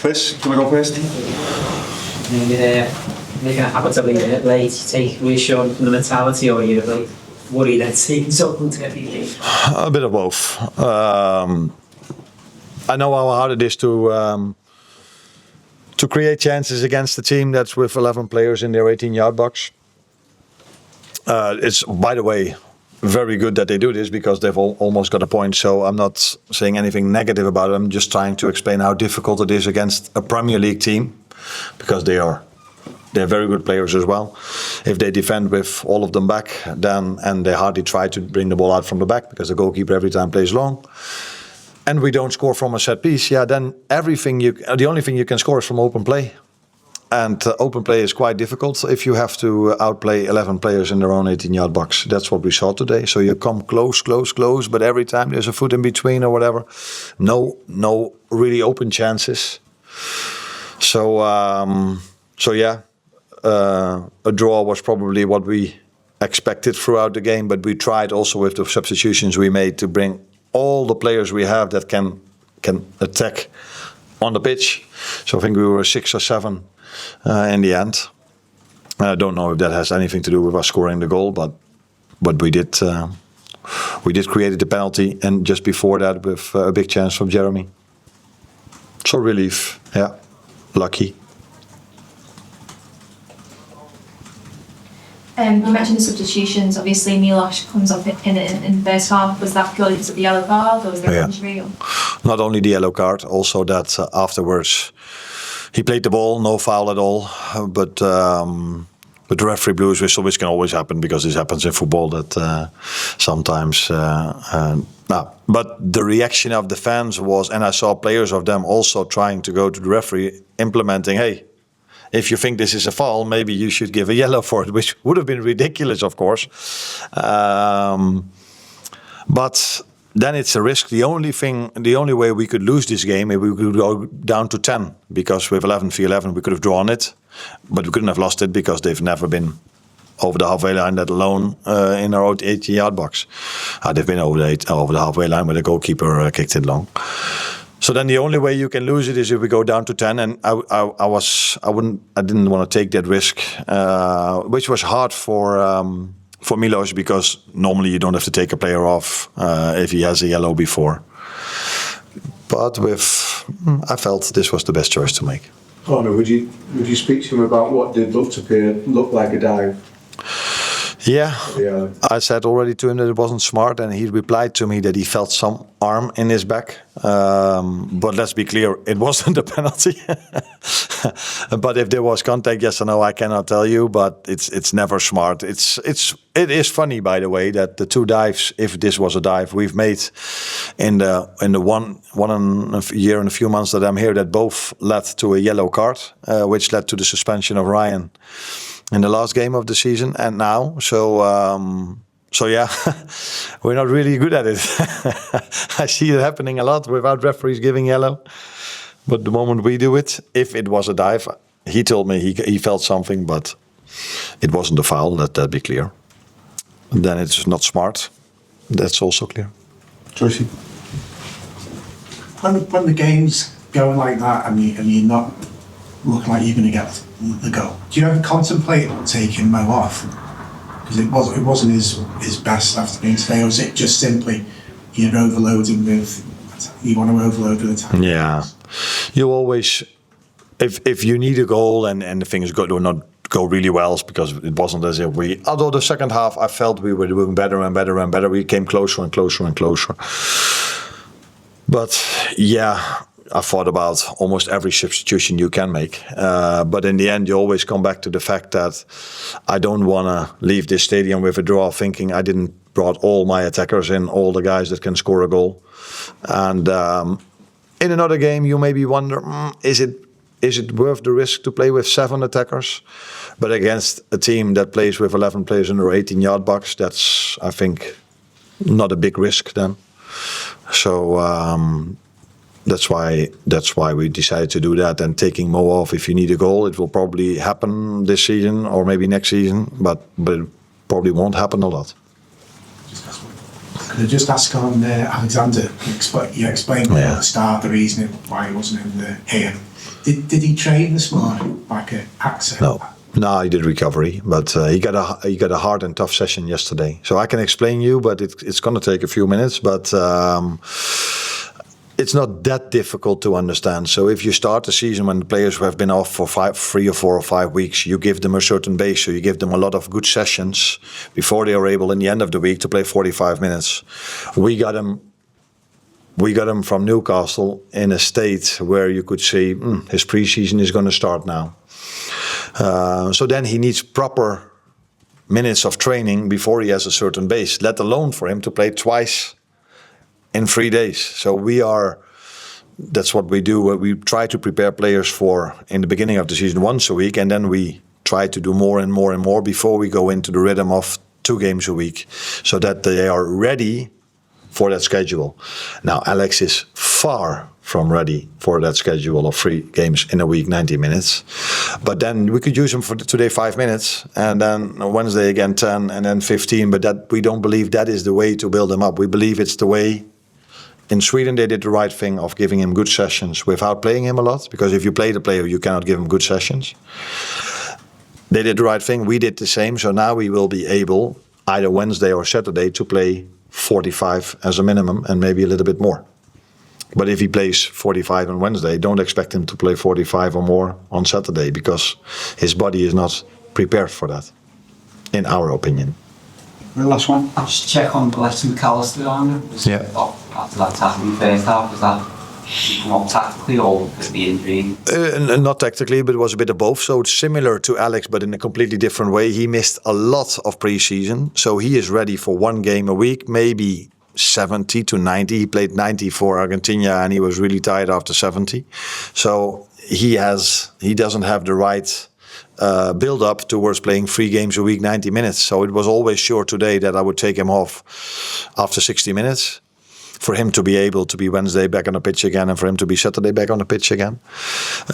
Chris, can I go first? Making a habit of leaving it late, take reassured from the mentality, or you're like worried that seeing something to every game? A bit of both. I know how hard it is to create chances against a team that's with 11 players in their 18-yard box. It's, by the way, very good that they do this because they've almost got a point. So I'm not saying anything negative about it. I'm just trying to explain how difficult it is against a Premier League team, because they're very good players as well. If they defend with all of them back, and they hardly try to bring the ball out from the back because the goalkeeper every time plays long, and we don't score from a set piece, then the only thing you can score is from open play. And open play is quite difficult if you have to outplay 11 players in their own 18-yard box. That's what we saw today. So you come close, but every time there's a foot in between or whatever. No really open chances. So a draw was probably what we expected throughout the game, but we tried also with the substitutions we made to bring all the players we have that can attack on the pitch. So I think we were 6 or 7 in the end. I don't know if that has anything to do with us scoring the goal, but we did create the penalty, and just before that with a big chance from Jeremy. So relief, lucky. You mentioned the substitutions. Obviously, Milos comes up in the first half. Was that purely because of the yellow card, or was there an injury? Not only the yellow card, also that afterwards he played the ball, no foul at all. But the referee blew his whistle, which can always happen because this happens in football. That sometimes. But the reaction of the fans was, and I saw players of them also trying to go to the referee, implementing, hey, if you think this is a foul, maybe you should give a yellow for it, which would have been ridiculous, of course. But then it's a risk. The only way we could lose this game is we could go down to 10, because with 11v11 we could have drawn it, but we couldn't have lost it because they've never been over the halfway line, let alone in our 80-yard box. They've been over the halfway line, but the goalkeeper kicked it long. So then the only way you can lose it is if we go down to 10, and I didn't want to take that risk, which was hard for Milos, because normally you don't have to take a player off if he has a yellow before. But I felt this was the best choice to make. Arne, would you speak to him about what did look like a dive? Yeah, I said already to him that it wasn't smart, and he replied to me that he felt some arm in his back. But let's be clear, it wasn't a penalty. But if there was contact, yes or no, I cannot tell you. But it's never smart. It is funny, by the way, that the 2 dives, if this was a dive, we've made in the one year and a few months that I'm here, that both led to a yellow card, which led to the suspension of Ryan in the last game of the season, and now. So yeah, we're not really good at it. I see it happening a lot without referees giving yellow. But the moment we do it, if it was a dive, he told me he felt something, but it wasn't a foul, let that be clear. And then it's not smart. That's also clear. Joycey? When the game's going like that and you're not looking like you're going to get the goal, do you ever contemplate taking Mo off? Because it wasn't his best afternoon today, or was it just simply you're overloading with, you want to overload with attack? Yeah, you always, if you need a goal and the things do not go really well, because it wasn't as if although the second half I felt we were doing better and better and better, we came closer and closer and closer. But yeah, I thought about almost every substitution you can make. But in the end, you always come back to the fact that I don't want to leave this stadium with a draw thinking I didn't brought all my attackers in, all the guys that can score a goal. And in another game, you maybe wonder, is it worth the risk to play with 7 attackers? But against a team that plays with 11 players in their 18-yard box, that's, I think, not a big risk then. So that's why we decided to do that. And taking Mo off, if you need a goal, it will probably happen this season or maybe next season, but it probably won't happen a lot. Could I just ask on Alexander? You explained at the start the reason why he wasn't here. Did he train this morning like an AXA? No, he did recovery, but he got a hard and tough session yesterday. So I can explain you, but it's going to take a few minutes. But it's not that difficult to understand. So if you start the season when the players have been off for 3 or 4 or 5 weeks, you give them a certain base. So you give them a lot of good sessions before they are able in the end of the week to play 45 minutes. We got him from Newcastle in a state where you could say his pre-season is going to start now. So then he needs proper minutes of training before he has a certain base, let alone for him to play twice in 3 days. So that's what we do. We try to prepare players for in the beginning of the season once a week, and then we try to do more and more and more before we go into the rhythm of 2 games a week, so that they are ready for that schedule. Now, Alex is far from ready for that schedule of 3 games in a week, 90 minutes. But then we could use him for today 5 minutes, and then Wednesday again 10, and then 15. But that we don't believe that is the way to build him up. We believe it's the way. In Sweden, they did the right thing of giving him good sessions without playing him a lot, because if you play the player, you cannot give him good sessions. They did the right thing. We did the same. So now we will be able, either Wednesday or Saturday, to play 45 as a minimum and maybe a little bit more. But if he plays 45 on Wednesday, don't expect him to play 45 or more on Saturday, because his body is not prepared for that, in our opinion. The last one. I'll just check on Alexis McAllister on after that tackle in the first half. Was that come up tactically or the injury? Not tactically, but it was a bit of both. So it's similar to Alex, but in a completely different way. He missed a lot of pre-season, so he is ready for 1 game a week, maybe 70 to 90. He played 90 for Argentina, and he was really tired after 70. So he doesn't have the right build up towards playing 3 games a week, 90 minutes. So it was always sure today that I would take him off after 60 minutes for him to be able to be Wednesday back on the pitch again, and for him to be Saturday back on the pitch again.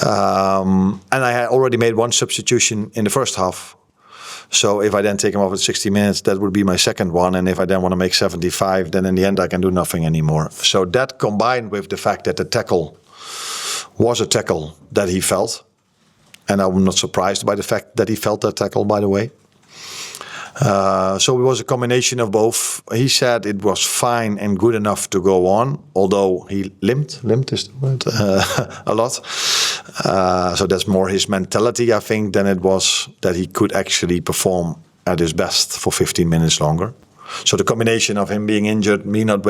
And I had already made 1 substitution in the first half. So if I then take him off at 60 minutes, that would be my second one. And if I then want to make 75, then in the end I can do nothing anymore. So that, combined with the fact that the tackle was a tackle that he felt, and I'm not surprised by the fact that he felt that tackle, by the way. So it was a combination of both. He said it was fine and good enough to go on, although he limped is the word, a lot. So that's more his mentality, I think, than it was that he could actually perform at his best for 15 minutes longer. So the combination of him being injured, me not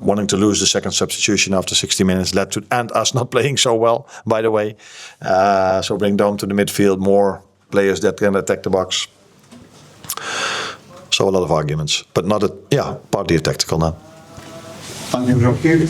wanting to lose the second substitution after 60 minutes led to, and us not playing so well, by the way. So bring down to the midfield more players that can attack the box. So a lot of arguments, but partly a tactical now. Thank you.